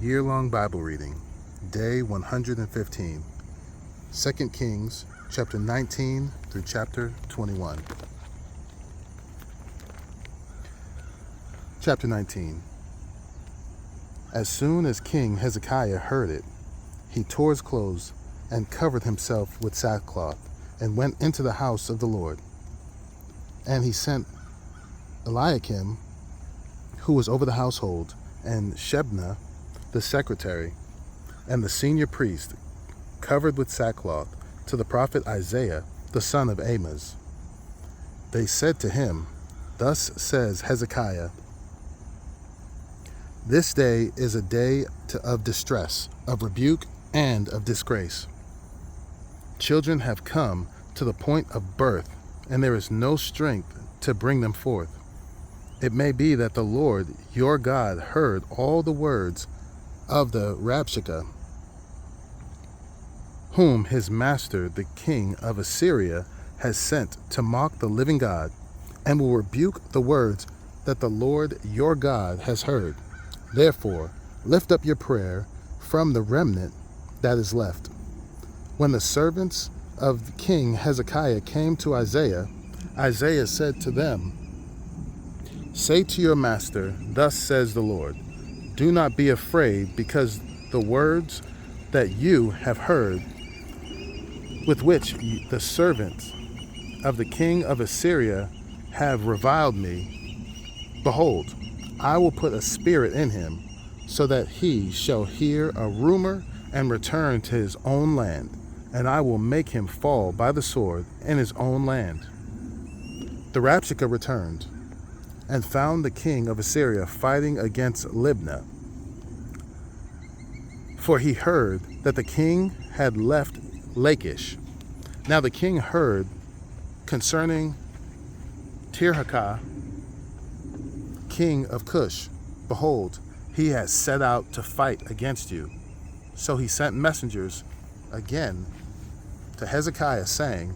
Year-long Bible reading, Day 115, 2 Kings, chapter 19 through chapter 21. Chapter 19. As soon as King Hezekiah heard it, he tore his clothes and covered himself with sackcloth and went into the house of the Lord. And he sent Eliakim, who was over the household, and Shebna, the secretary, and the senior priest, covered with sackcloth, to the prophet Isaiah, the son of Amoz. They said to him, "Thus says Hezekiah, this day is a day of distress, of rebuke, and of disgrace. Children have come to the point of birth, and there is no strength to bring them forth. It may be that the Lord your God heard all the words of the Rabshakeh, whom his master, the king of Assyria, has sent to mock the living God, and will rebuke the words that the Lord your God has heard. Therefore, lift up your prayer from the remnant that is left." When the servants of King Hezekiah came to Isaiah, Isaiah said to them, "Say to your master, thus says the Lord, do not be afraid because the words that you have heard, with which the servants of the king of Assyria have reviled me. Behold, I will put a spirit in him, so that he shall hear a rumor and return to his own land, and I will make him fall by the sword in his own land." The Rabshakeh returned and found the king of Assyria fighting against Libnah, for he heard that the king had left Lachish. Now the king heard concerning Tirhakah, king of Cush, behold, he has set out to fight against you. So he sent messengers again to Hezekiah, saying,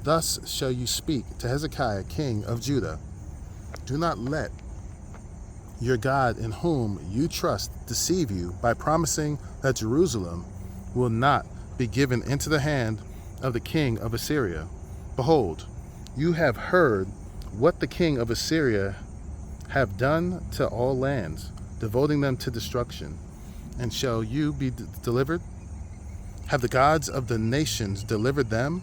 "Thus shall you speak to Hezekiah, king of Judah. Do not let your God in whom you trust deceive you by promising that Jerusalem will not be given into the hand of the king of Assyria. Behold, you have heard what the king of Assyria have done to all lands, devoting them to destruction. And shall you be delivered? Have the gods of the nations delivered them,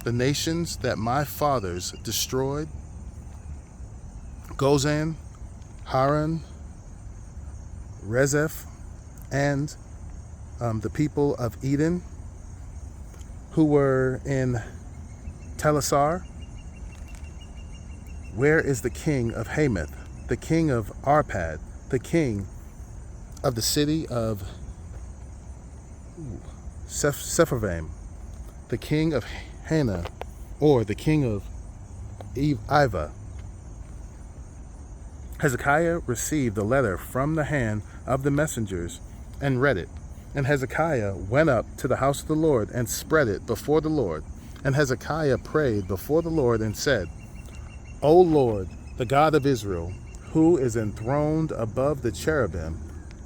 the nations that my fathers destroyed? Gozan, Haran, Rezeph, and the people of Eden, who were in Telassar? Where is the king of Hamath, the king of Arpad, the king of the city of Sepharvaim, the king of Hannah, or the king of Ivah?" Hezekiah received the letter from the hand of the messengers and read it. And Hezekiah went up to the house of the Lord and spread it before the Lord. And Hezekiah prayed before the Lord and said, "O Lord, the God of Israel, who is enthroned above the cherubim,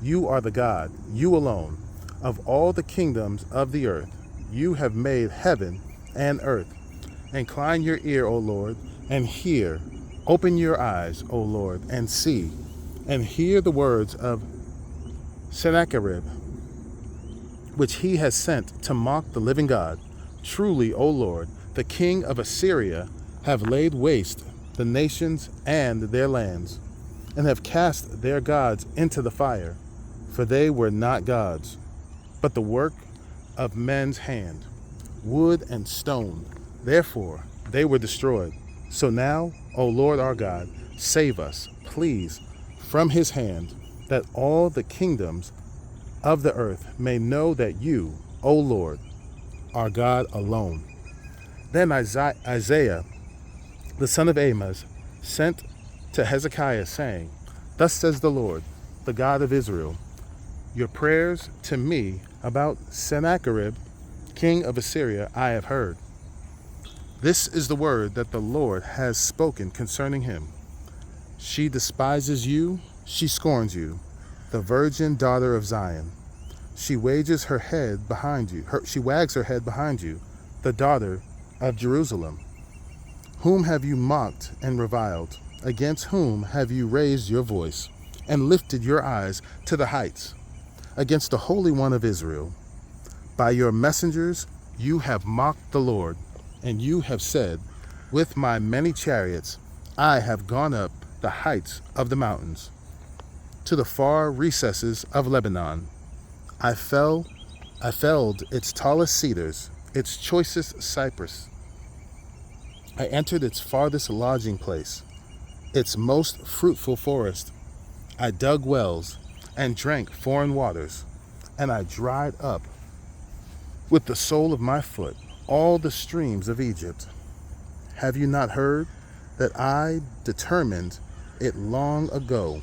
you are the God, you alone, of all the kingdoms of the earth. You have made heaven and earth. Incline your ear, O Lord, and hear. Open your eyes, O Lord, and see, and hear the words of Sennacherib, which he has sent to mock the living God. Truly, O Lord, the king of Assyria have laid waste the nations and their lands, and have cast their gods into the fire, for they were not gods, but the work of men's hand, wood and stone. Therefore they were destroyed. So now, O Lord our God, save us, please, from his hand, that all the kingdoms of the earth may know that you, O Lord, are God alone." Then Isaiah, the son of Amoz, sent to Hezekiah, saying, "Thus says the Lord, the God of Israel, your prayers to me about Sennacherib, king of Assyria, I have heard. This is the word that the Lord has spoken concerning him. She despises you, she scorns you, the virgin daughter of Zion. She wags her head behind you, the daughter of Jerusalem. Whom have you mocked and reviled? Against whom have you raised your voice and lifted your eyes to the heights? Against the Holy One of Israel. By your messengers you have mocked the Lord, and you have said, with my many chariots I have gone up the heights of the mountains, to the far recesses of Lebanon. I felled its tallest cedars, its choicest cypress. I entered its farthest lodging place, its most fruitful forest. I dug wells and drank foreign waters, and I dried up with the sole of my foot all the streams of Egypt. Have you not heard that I determined it long ago?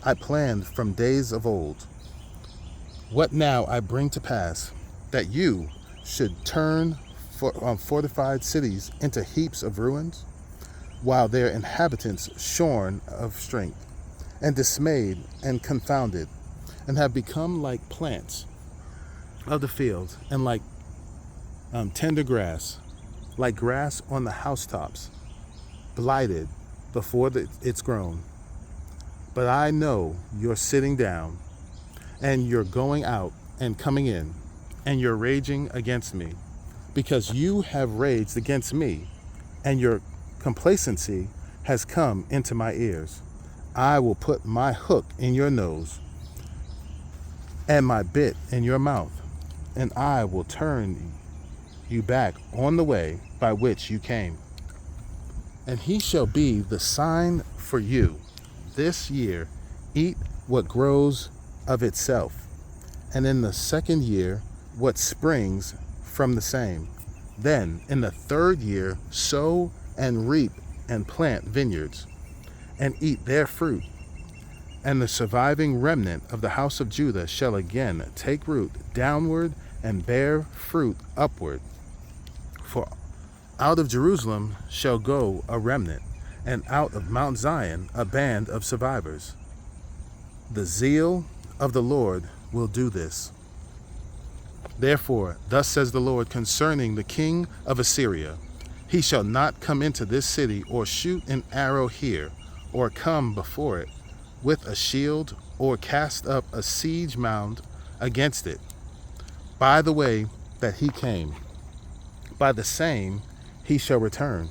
I planned from days of old. What now I bring to pass, that you should turn fortified cities into heaps of ruins, while their inhabitants shorn of strength, and dismayed and confounded, and have become like plants of the field, and like tender grass, like grass on the housetops, blighted before it's grown. But I know you're sitting down, and you're going out and coming in, and you're raging against me, because you have raged against me, and your complacency has come into my ears. I will put my hook in your nose and my bit in your mouth, and I will turn you back on the way by which you came. And he shall be the sign for you. This year eat what grows of itself, and in the second year what springs from the same. Then in the third year sow and reap and plant vineyards, and eat their fruit. And the surviving remnant of the house of Judah shall again take root downward and bear fruit upward. For out of Jerusalem shall go a remnant, and out of Mount Zion a band of survivors. The zeal of the Lord will do this. Therefore, thus says the Lord concerning the king of Assyria, he shall not come into this city, or shoot an arrow here, or come before it with a shield, or cast up a siege mound against it. By the way that he came, by the same he shall return,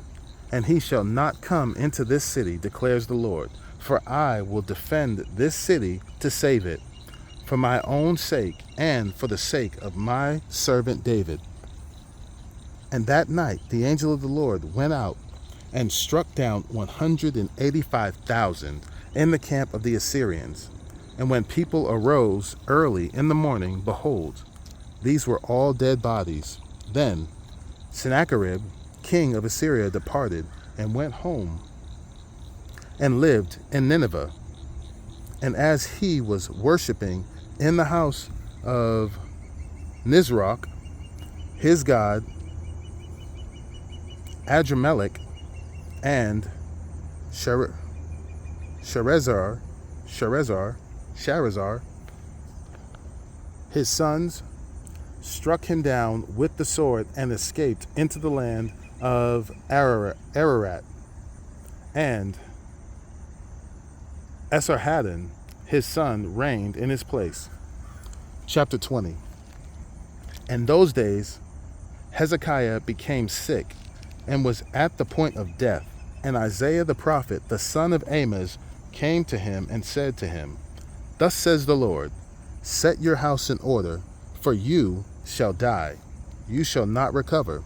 and he shall not come into this city, declares the Lord. For I will defend this city to save it, for my own sake and for the sake of my servant David. And that night the angel of the Lord went out and struck down 185,000 in the camp of the Assyrians. And when people arose early in the morning, behold, these were all dead bodies. Then Sennacherib, king of Assyria, departed and went home and lived in Nineveh. And as he was worshiping in the house of Nisroch, his god, Adrammelech, and Sharezer, his sons, struck him down with the sword and escaped into the land of Ararat. And Esarhaddon, his son, reigned in his place. Chapter 20. In those days, Hezekiah became sick and was at the point of death. And Isaiah the prophet, the son of Amoz, came to him and said to him, Thus says the Lord, set your house in order, for you shall die. You shall not recover.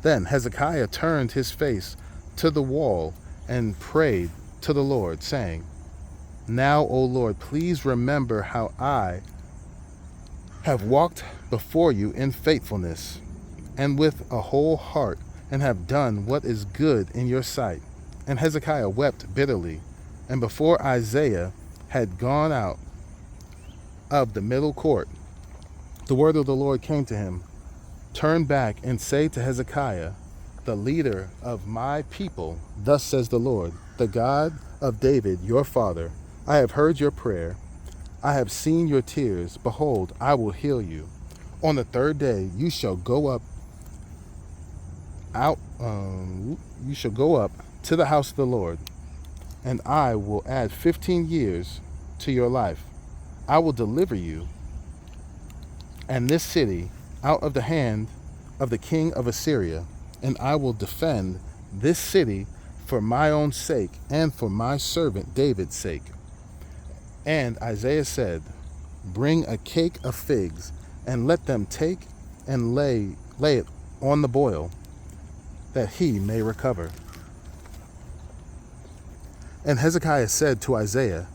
Then Hezekiah turned his face to the wall and prayed to the Lord, saying, Now, O Lord, please remember how I have walked before you in faithfulness and with a whole heart, and have done what is good in your sight. And Hezekiah wept bitterly. And before Isaiah had gone out of the middle court, the word of the Lord came to him, Turn back and say to Hezekiah, the leader of my people, Thus says the Lord, the God of David, your father, I have heard your prayer. I have seen your tears. Behold, I will heal you. On the third day you shall go up to the house of the Lord, and I will add 15 years to your life. I will deliver you and this city out of the hand of the king of Assyria, and I will defend this city for my own sake and for my servant David's sake. And Isaiah said, bring a cake of figs, and let them take and lay it on the boil, that he may recover. And Hezekiah said to Isaiah,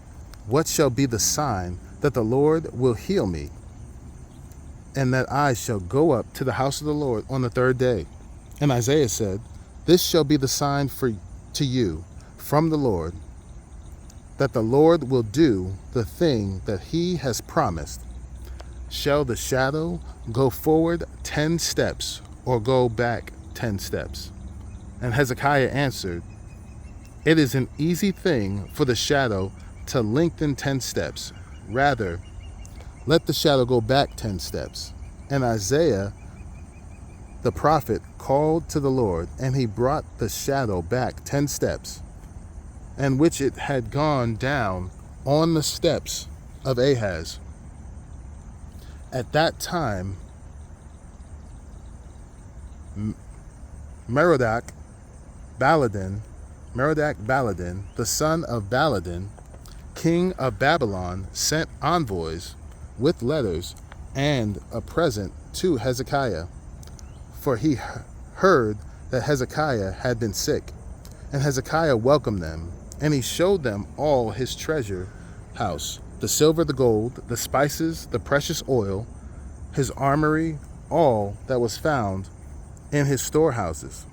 what shall be the sign that the Lord will heal me, and that I shall go up to the house of the Lord on the third day? And Isaiah said, this shall be the sign to you from the Lord, that the Lord will do the thing that he has promised. Shall the shadow go forward 10 steps or go back 10 steps? And Hezekiah answered, it is an easy thing for the shadow to lengthen 10 steps. Rather, let the shadow go back 10 steps. And Isaiah the prophet called to the Lord, and he brought the shadow back 10 steps, and which it had gone down on the steps of Ahaz. At that time, Merodach Baladan, the son of Baladan, king of Babylon, sent envoys with letters and a present to Hezekiah, for he heard that Hezekiah had been sick. And Hezekiah welcomed them, and he showed them all his treasure house, the silver, the gold, the spices, the precious oil, his armory, all that was found in his storehouses.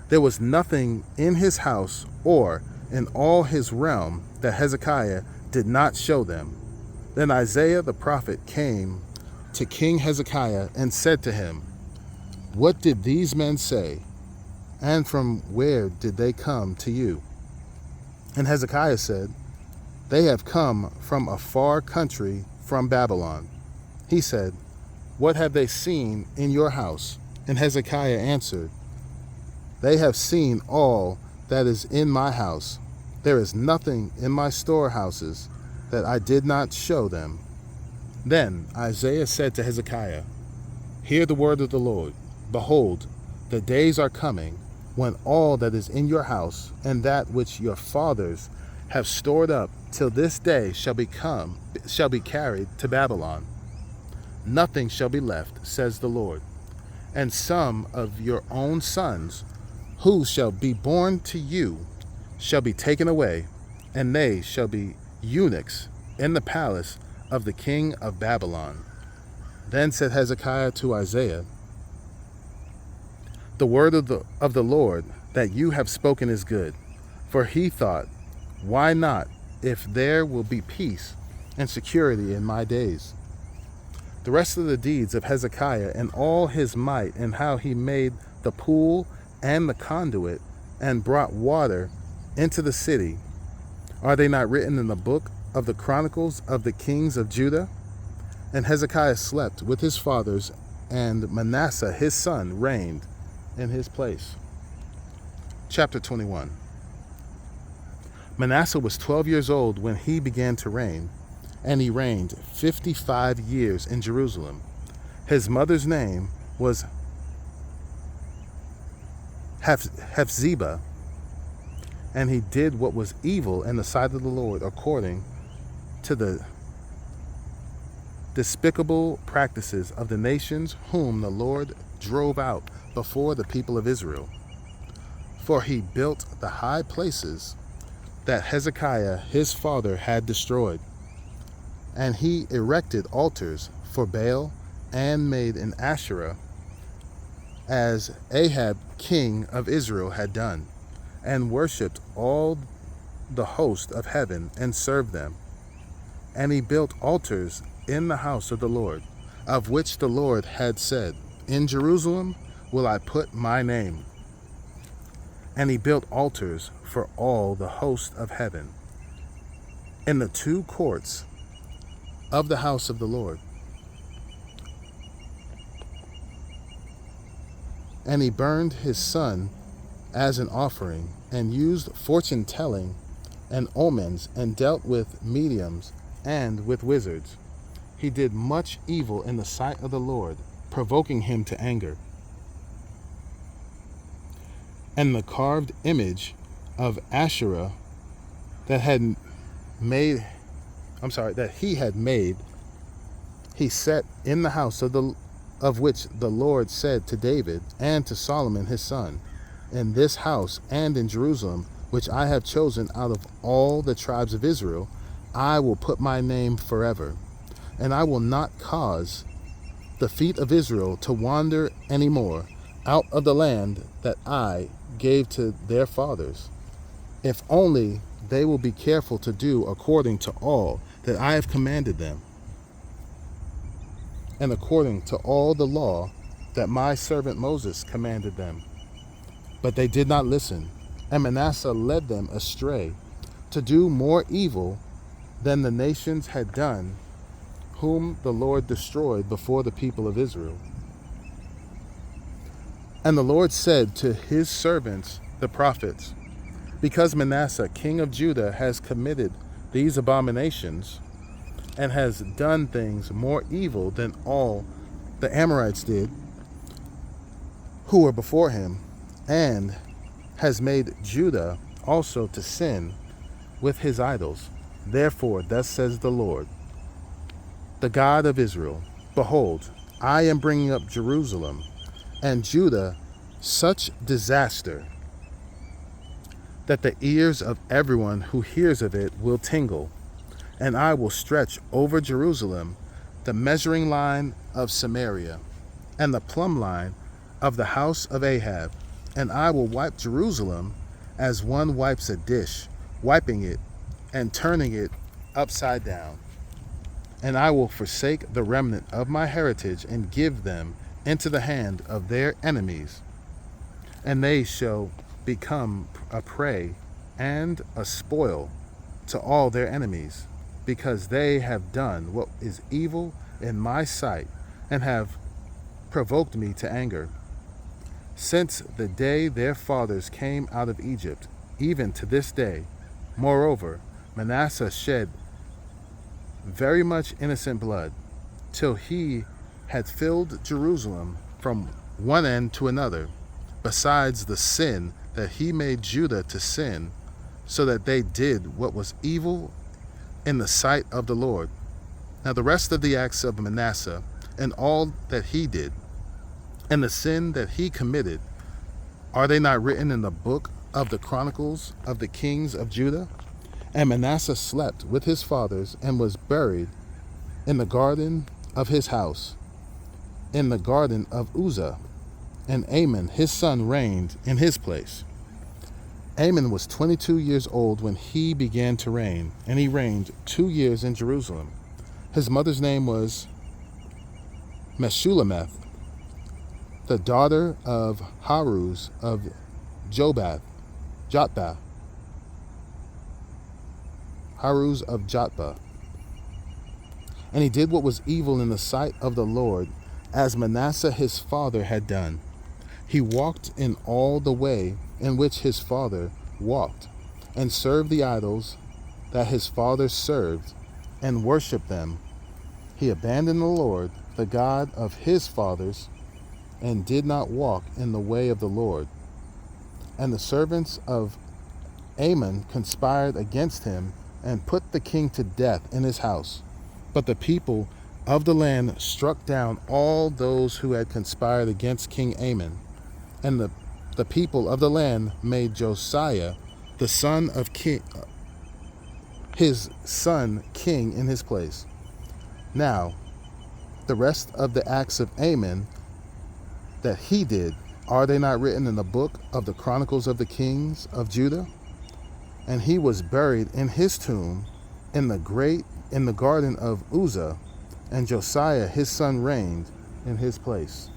There was nothing in his house or in all his realm that Hezekiah did not show them. Then Isaiah the prophet came to King Hezekiah and said to him, what did these men say, and from where did they come to you? And Hezekiah said, they have come from a far country, from Babylon. He said, what have they seen in your house? And Hezekiah answered, they have seen all that is in my house. There is nothing in my storehouses that I did not show them. Then Isaiah said to Hezekiah, hear the word of the Lord. Behold, the days are coming when all that is in your house and that which your fathers have stored up till this day shall be carried to Babylon. Nothing shall be left, says the Lord. And some of your own sons, who shall be born to you, shall be taken away, and they shall be eunuchs in the palace of the king of Babylon. Then said Hezekiah to Isaiah, the word of the Lord that you have spoken is good. For he thought, why not, if there will be peace and security in my days? The rest of the deeds of Hezekiah and all his might, and how he made the pool and the conduit and brought water into the city, are they not written in the book of the Chronicles of the kings of Judah? And Hezekiah slept with his fathers, and Manasseh his son reigned in his place. Chapter 21. Manasseh was 12 years old when he began to reign, and he reigned 55 years in Jerusalem. His mother's name was Hephzibah, and he did what was evil in the sight of the Lord, according to the despicable practices of the nations whom the Lord drove out before the people of Israel. For he built the high places that Hezekiah his father had destroyed, and he erected altars for Baal and made an Asherah, as Ahab king of Israel had done, and worshipped all the host of heaven and served them. And he built altars in the house of the Lord, of which the Lord had said, in Jerusalem will I put my name. And he built altars for all the host of heaven in the two courts of the house of the Lord. And he burned his son as an offering, and used fortune telling and omens, and dealt with mediums and with wizards. He did much evil in the sight of the Lord, provoking him to anger. And the carved image of Asherah that he had made, he set in the house of which the Lord said to David and to Solomon his son, in this house and in Jerusalem, which I have chosen out of all the tribes of Israel, I will put my name forever, and I will not cause the feet of Israel to wander any more out of the land that I gave to their fathers, if only they will be careful to do according to all that I have commanded them, and according to all the law that my servant Moses commanded them. But they did not listen, and Manasseh led them astray to do more evil than the nations had done, whom the Lord destroyed before the people of Israel. And the Lord said to his servants, the prophets, because Manasseh, king of Judah, has committed these abominations, and has done things more evil than all the Amorites did, who were before him, and has made Judah also to sin with his idols. Therefore, thus says the Lord, the God of Israel, behold, I am bringing up Jerusalem and Judah such disaster that the ears of everyone who hears of it will tingle, and I will stretch over Jerusalem the measuring line of Samaria and the plumb line of the house of Ahab, and I will wipe Jerusalem as one wipes a dish, wiping it and turning it upside down. And I will forsake the remnant of my heritage and give them into the hand of their enemies, and they shall become a prey and a spoil to all their enemies, because they have done what is evil in my sight and have provoked me to anger. Since the day their fathers came out of Egypt, even to this day. Moreover, Manasseh shed very much innocent blood, till he had filled Jerusalem from one end to another, besides the sin that he made Judah to sin, so that they did what was evil in the sight of the Lord. Now the rest of the acts of Manasseh, and all that he did, and the sin that he committed, are they not written in the book of the Chronicles of the kings of Judah? And Manasseh slept with his fathers, and was buried in the garden of his house, in the garden of Uzzah, and Amon his son reigned in his place. Amon was 22 years old when he began to reign, and he reigned 2 years in Jerusalem. His mother's name was Meshullemeth, the daughter of Haruz of Jotbah. Haruz of Jotbah. And he did what was evil in the sight of the Lord, as Manasseh his father had done. He walked in all the way in which his father walked, and served the idols that his father served, and worshipped them. He abandoned the Lord, the God of his fathers, and did not walk in the way of the Lord. And the servants of Amon conspired against him, and put the king to death in his house. But the people of the land struck down all those who had conspired against King Amon. And the people of the land made Josiah, the son of his son, king in his place. Now, the rest of the acts of Amon that he did, are they not written in the book of the Chronicles of the kings of Judah? And he was buried in his tomb in the garden of Uzzah, and Josiah his son reigned in his place.